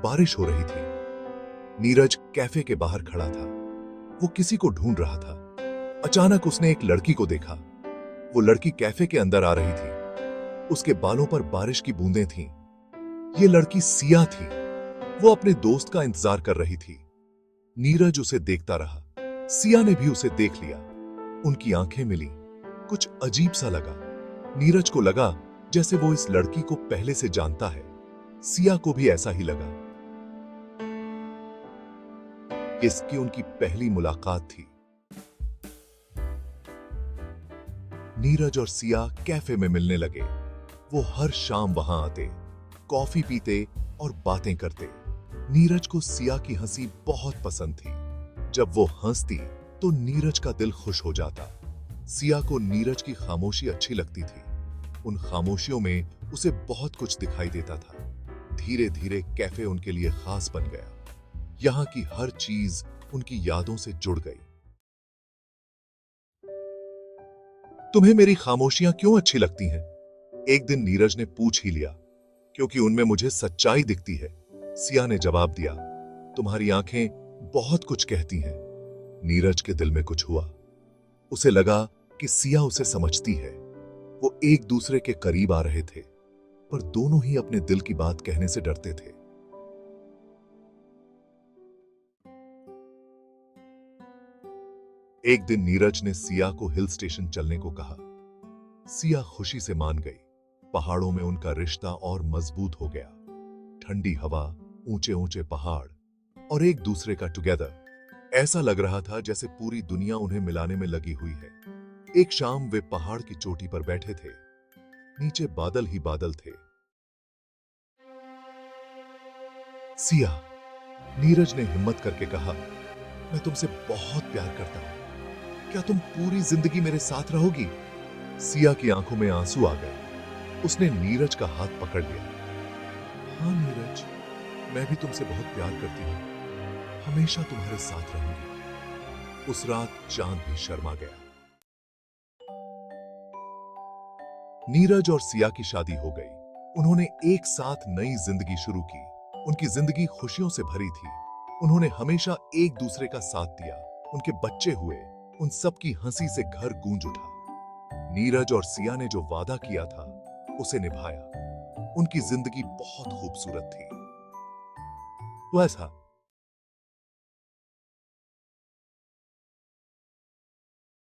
बारिश हो रही थी। नीरज कैफे के बाहर खड़ा था। वो किसी को ढूंढ रहा था। अचानक उसने एक लड़की को देखा। वो लड़की कैफे के अंदर आ रही थी। उसके बालों पर बारिश की बूंदें थीं। ये लड़की सिया थी। वो अपने दोस्त का इंतजार कर रही थी। नीरज उसे देखता रहा। सिया ने भी उसे देख लिया। उनकी आंखें मिली। कुछ अजीब सा लगा। नीरज को लगा जैसे वो इस लड़की को पहले से जानता है। सिया को भी ऐसा ही लगा। इसकी उनकी पहली मुलाकात थी। नीरज और सिया कैफे में मिलने लगे। वो हर शाम वहां आते, कॉफी पीते और बातें करते। नीरज को सिया की हंसी बहुत पसंद थी। जब वो हंसती तो नीरज का दिल खुश हो जाता। सिया को नीरज की खामोशी अच्छी लगती थी। उन खामोशियों में उसे बहुत कुछ दिखाई देता था। धीरे धीरे कैफे उनके लिए खास बन गया। यहां की हर चीज उनकी यादों से जुड़ गई। तुम्हें मेरी खामोशियां क्यों अच्छी लगती हैं? एक दिन नीरज ने पूछ ही लिया। क्योंकि उनमें मुझे सच्चाई दिखती है, सिया ने जवाब दिया। तुम्हारी आंखें बहुत कुछ कहती हैं। नीरज के दिल में कुछ हुआ। उसे लगा कि सिया उसे समझती है। वो एक दूसरे के करीब आ रहे थे, पर दोनों ही अपने दिल की बात कहने से डरते थे। एक दिन नीरज ने सिया को हिल स्टेशन चलने को कहा। सिया खुशी से मान गई। पहाड़ों में उनका रिश्ता और मजबूत हो गया। ठंडी हवा, ऊंचे ऊंचे पहाड़ और एक दूसरे का टुगेदर। ऐसा लग रहा था जैसे पूरी दुनिया उन्हें मिलाने में लगी हुई है। एक शाम वे पहाड़ की चोटी पर बैठे थे। नीचे बादल ही बादल थे। सिया, नीरज ने हिम्मत करके कहा, मैं तुमसे बहुत प्यार करता हूं। क्या तुम पूरी जिंदगी मेरे साथ रहोगी? सिया की आंखों में आंसू आ गए। उसने नीरज का हाथ पकड़ लिया। हाँ नीरज, मैं भी तुमसे बहुत प्यार करती हूं। हमेशा तुम्हारे साथ रहूंगी। उस रात चांद भी शर्मा गया। नीरज और सिया की शादी हो गई। उन्होंने एक साथ नई जिंदगी शुरू की। उनकी जिंदगी खुशियों से भरी थी। उन्होंने हमेशा एक दूसरे का साथ दिया। उनके बच्चे हुए। उन सब की हंसी से घर गूंज उठा। नीरज और सिया ने जो वादा किया था, उसे निभाया। उनकी जिंदगी बहुत खूबसूरत थी। तो ऐसा